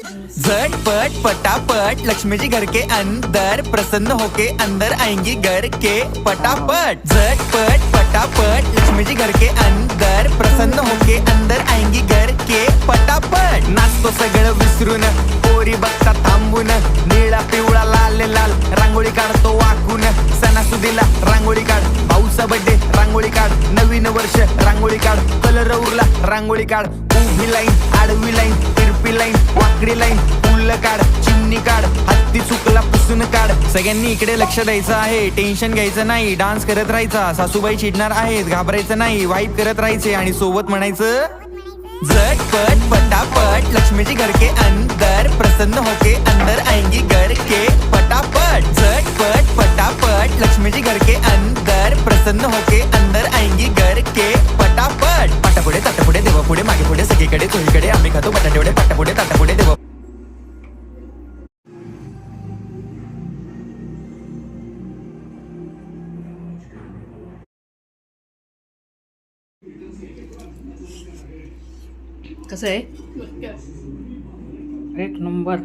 झटपट पटापट लक्ष्मी जी घर के अंदर प्रसन्न होके अंदर आएंगी घर के पटापट। झटपट पटापट लक्ष्मी जी घर के अंदर प्रसन्न होके अंदर आएंगी घर के पटापट। नाचतो सगळं विसरून पोरी बघता थांबून निळा पिवळा लाल लाल रांगोळी काढतो वाकून। सणासुदीला रांगोळी काढ, भाऊचा बर्थडे रांगोळी काढ, नवीन वर्ष रांगोळी काढ, कलर उरला रांगोळी काढ, उभी लाईन आडवी लाईन तिरपी लाईन वाकडी लाईन फुल काढ, चिमणी काढ, हत्ती चुकला पुसून काढ। सगळ्यांनी इकडे लक्ष द्यायचं आहे, टेन्शन घ्यायचं नाही, डान्स करत राहायचा। सासूबाई चिडणार आहेत, घाबरायचं नाही, वाईप करत राहायचे आणि सोबत म्हणायचं झटपट पटापट लक्ष्मी जी घर के अंदर प्रसन्न होके अंदर आएंगी घर के पटापट। झटपट पटापट लक्ष्मी जी घर के अंदर प्रसन्न होके अंदर आएंगी घर के पटापट। पाटापुढे ताटापुढे देवा पुढे मागे पुढे सगळीकडे चोहीकडे आम्ही खातो बटाटेवडे पाटापुढे ताटापुढे देवा। कसं आहे? एक नंबर।